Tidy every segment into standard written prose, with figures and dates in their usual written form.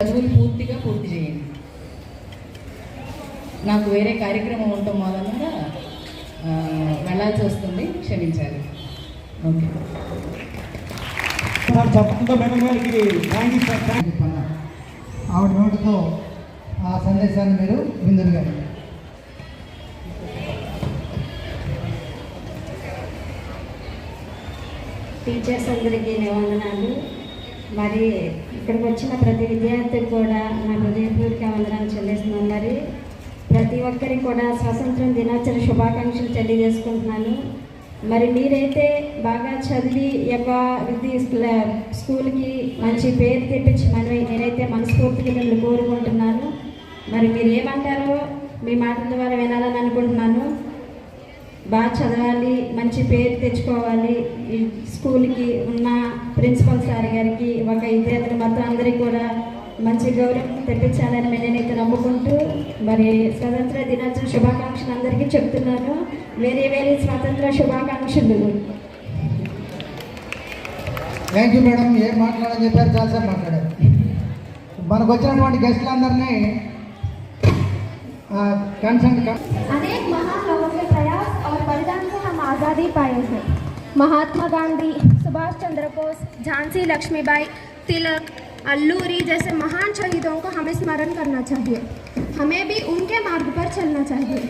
చదువులు పూర్తి చేయండి. నాకు వేరే కార్యక్రమం ఉండటం మూలంగా వెళ్ళాల్సి వస్తుంది, క్షమించాలి. ఓకే. ఆవిడ నోటితో ఆ సందేశాన్ని మీరు విందురుగా. టీచర్స్ అందరికీ వందనాలు. మరి ఇక్కడికి వచ్చిన ప్రతి విద్యార్థికి కూడా నా హృదయపూర్వక వందనాలు చెల్లిస్తున్నాను. మరి ప్రతి ఒక్కరికి కూడా స్వాతంత్రం దినోత్సవ శుభాకాంక్షలు తెలియజేసుకుంటున్నాను. మరి మీరైతే బాగా చదివి స్కూల్కి మంచి పేరు తెప్పించమని నేనైతే మనస్ఫూర్తిగా మిమ్మల్ని కోరుకుంటున్నాను. మరి మీరు ఏమంటారో మీ మాటల ద్వారా వినాలని అనుకుంటున్నాను. బాగా చదవాలి, మంచి పేరు తెచ్చుకోవాలి. ఈ స్కూల్కి ఉన్న ప్రిన్సిపల్ సార్ గారికి, ఒక విద్యార్థులు మొత్తం అందరికీ కూడా మంచి గౌరవం తెప్పించాలని నేనైతే నమ్ముకుంటూ మరి స్వతంత్ర దినోత్సవ శుభాకాంక్షలు అందరికీ చెప్తున్నాను. వేరే స్వాతంత్ర శుభాకాంక్షలు. Thank you madam. ఏం మాట్లాడని చెప్పారు, చాలాసేపు మాట్లాడారు. మనకు వచ్చినటువంటి గెస్టులందరినీ अनेक महान लोगों के प्रयास और बलिदान से हम आज़ादी पाए हैं। महात्मा गांधी, सुभाष चंद्र बोस, झांसी लक्ष्मीबाई, तिलक, अल्लूरी जैसे महान शहीदों को हमें स्मरण करना चाहिए। हमें भी उनके मार्ग पर चलना चाहिए।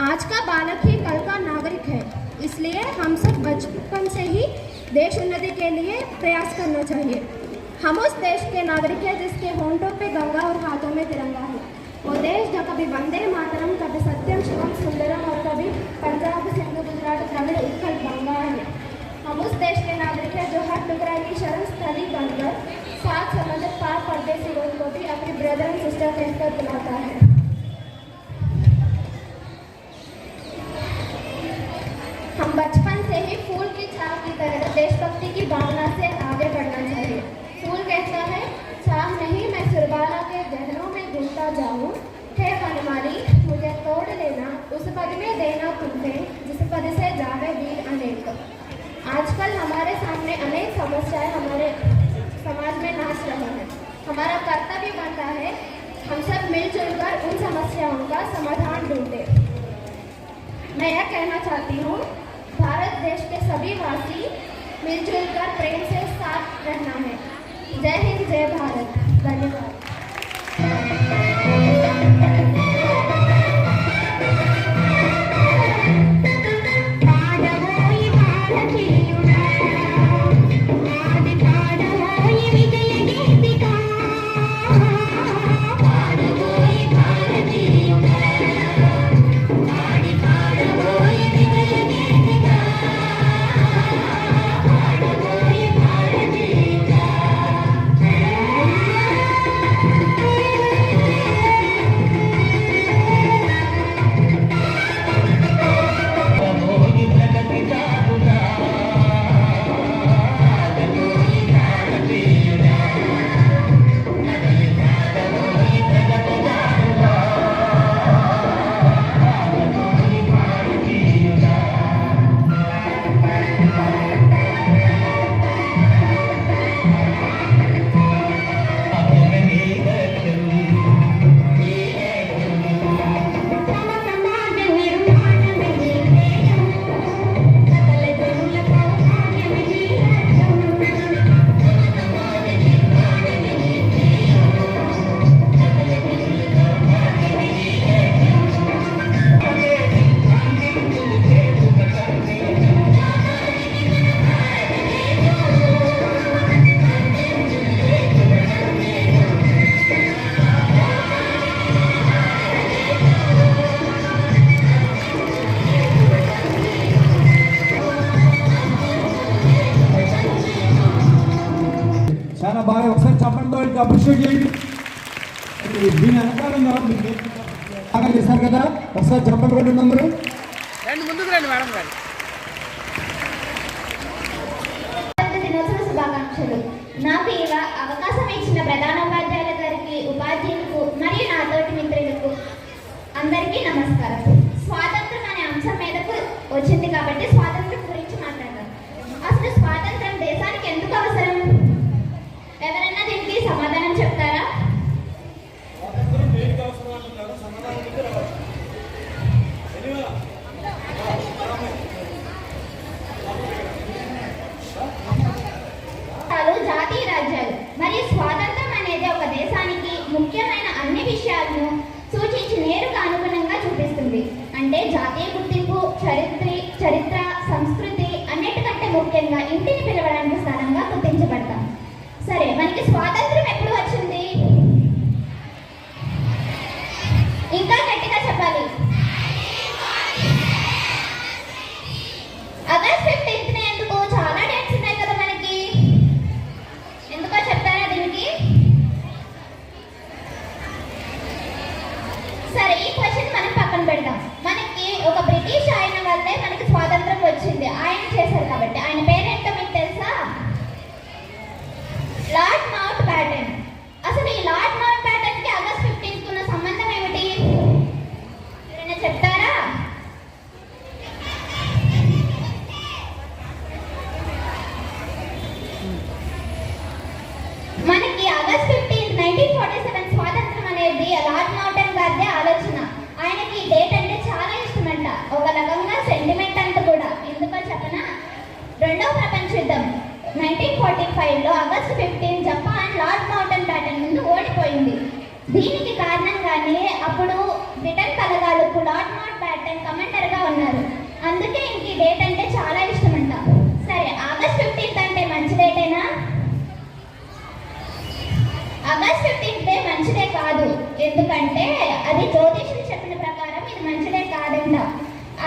आज का बालक ही कल का नागरिक है, इसलिए हम सब बचपन से ही देश उन्नति के लिए प्रयास करना चाहिए। हम उस देश के नागरिक हैं जिसके होंठों पे गंगा और हाथों में तिरंगा है। वो देश जो कभी वंदे मातरम, कभी सत्यम शिवम सुंदरम और कभी पंजाब सिंधु गुजरात द्रविड़ उत्कल गंगा है। हम उस देश के नागरिक हैं जो हर टुकड़ा की शरण स्थली बनकर सात समंदर पार परदेसी लोग को भी अपनी ब्रदर एंड सिस्टर कहकर बुलाता है। हम बचपन से ही फूल की छाप की तरह देशभक्ति की भावना से आगे बढ़ना चाहिए। फूल कहता है, छाप नहीं मैं सुरबाला के गहनों में घुलता जाऊं, हे वनमाली मुझे तोड़ लेना, उस पद में देना तुम्हें जिस पद से जावे वीर अनेक। आजकल हमारे सामने अनेक समस्याएं हमारे समाज में नाच रहे हैं। हमारा कर्तव्य बनता है हम सब मिलजुल कर उन समस्याओं का समाधान ढूंढे। मैं यह कहना चाहती हूँ, भारत देश के सभी वासी मिलजुल कर प्रेम से साथ रहना है। जय हिंद, जय भारत। धन्यवाद। చాలా బాగా ఒకసారి చెప్పడంతో అప్రిషియేట్ చేయండి. దీని వెనకాలంగా బాగా చేశారు కదా, ఒకసారి చెప్పండి. 2 నంబరు ముందుకు రండి మేడం గారు. దినోత్సవ శుభాకాంక్షలు. నాకు ఈ అవకాశం ఇచ్చిన ప్రధాన ఉపాధ్యాయుల గారికి, ఉపాధ్యాయులకు మరియు నా తోటి మిత్రులకు అందరికీ నమస్కారం. స్వాతంత్రం అనే అంశం మీదకు వచ్చింది కాబట్టి స్వాతంత్రం గురించి మాట్లాడతాను. అసలు స్వాతంత్రం దేశానికి ఎందుకు అవసరం? ఎవరైనా దీనికి సమాధానం చెప్తారా? చరిత్ర సంస్కృతి అన్నిటికంటే ముఖ్యంగా ఇంటిని పిలవడానికి స్థానంగా గుర్తించబడతాం. సరే, మనకి స్వాతంత్రం ఎప్పుడు వచ్చింది? ఇంకా గట్టిగా చెప్పాలి. ఆగస్ట్ 15th ఎందుకు? చాలా డేట్స్ ఉన్నాయి కదా మనకి. ఎందుకో చెప్తారా దీనికి? సరే, ఈ క్వశ్చన్ మనం పక్కన పెడదాం. మనకి ఒక బ్రిటిష్ ఆయన వల్లే మనకి స్వాతంత్రం వచ్చింది. ఆయన చేశారు కాబట్టి. ఆయన పేరేంటో మీకు తెలుసా? Lord mount baton. అసలు ఈ లార్డ్ మౌంట్ బ్యాటన్ కి ఆగస్ట్ 15th ఉన్న సంబంధం ఏమిటి? ఎవరైనా చెప్తారా? మనకి ఆగస్ట్ 15, 1947 స్వాతంత్రం అనేది లార్డ్ మౌంటన్ గారిదే ఆలోచన. ఆయనకి ఈ డేట్ అంటే చాలా ఇష్టమంట. ఒక రకంగా సెంటిమెంట్ అంట కూడా. ఎందుకో చెప్పనా? రెండవ ప్రపంచ యుద్ధం 1945లో August 15 Japan Lord Mountbatten ముందు ఓడిపోయింది. దీనికి కారణంగానే అప్పుడు బ్రిటన్ బలగాలకు లార్డ్ మౌంట్ బ్యాటన్ కమాండర్గా ఉన్నారు. అందుకే ఇంక ఈ డేట్ అంటే చాలా ఇష్టమంట. సరే, ఆగస్ట్ 15 అంటే మంచి డేటేనా? ఆగస్ట్ 15 మంచిదే కాదు. ఎందుకంటే అది జ్యోతిషులు చెప్పిన ప్రకారం ఇది మంచిదే కాదంట.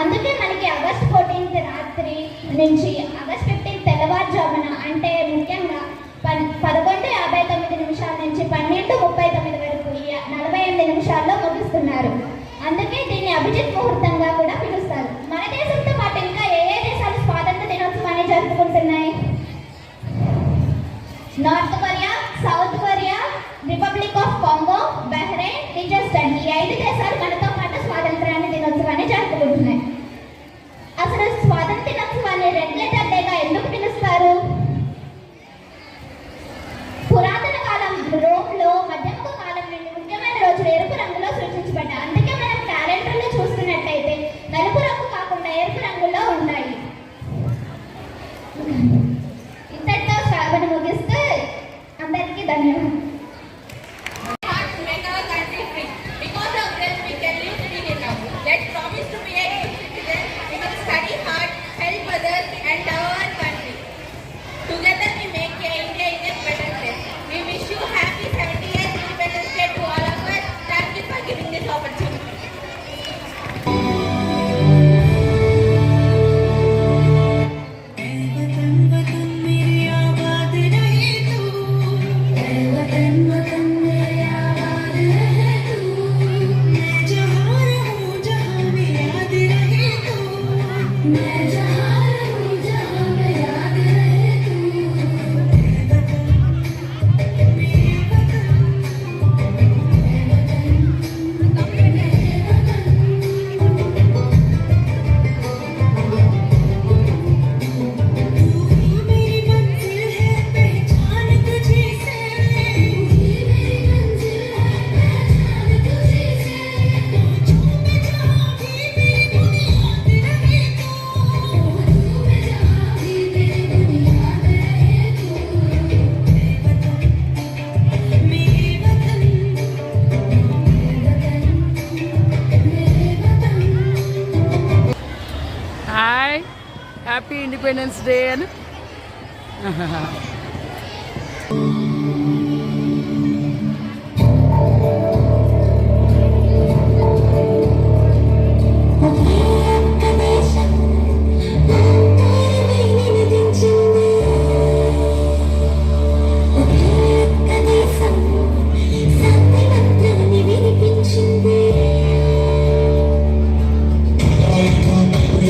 అందుకే మనకి ఆగస్ట్ 14 రాత్రి నుంచి ఆగస్ట్ 15 తెల్లవారుజామున, అంటే ముఖ్యంగా 11:59 నుంచి 12:39 వరకు 48 నిమిషాల్లో ముగిస్తున్నారు. అందుకే దీన్ని అభిజిత్ ముహూర్తంగా కూడా పిలుస్తారు. మన దేశంతో పాటు ఇంకా ఏ ఏ దేశాలు స్వాతంత్ర దినోత్సవాన్ని జరుపుకుంటున్నాయి? North Korea, South Korea, Republic of Congo, Bahrain, Liechtenstein. ఈ 5 దేశాలు మనతో పాటు స్వాతంత్రాన్ని దినోత్సవాన్ని జరుపుకుంటున్నాయి. అసలు స్వాతంత్ర దినోత్సవాన్ని రెడ్ లెటర్ డేగా ఎందుకు పిలుస్తారు? పురాతన కాలం రోమ్లో మధ్యముఖ కాలం నుండి ముఖ్యమైన రోజులు ఎరుపు రంగులో సూచించబడ్డాయి. అందుకే మనం క్యాలెండర్లో చూస్తున్నట్టయితే నలుపు రంగు కాకుండా ఎరుపు రంగులో ఉంటాయి. ఇంతటితో శ్రావణ ముగిస్తే అందరికీ ధన్యవాదాలు. Make our country free. Because of them, we can live freely now. Let's promise to be a good citizen. We will study hard, help others, and love our country. Together, we make India a better place. We wish you happy 70th Independence Day to all of us. Thank you for giving this opportunity. Hi, happy Independence Day.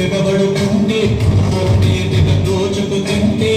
ఎగబడుతుంది దోచుకు తింటే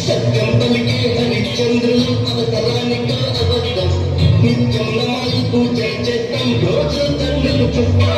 సత్యం పలికే హరిశ్చంద్రులు అవతరానిక అబద్ధం నిత్యం నమాజు పూజ చేద్దాం రోజు తండ్రులు చుట్టా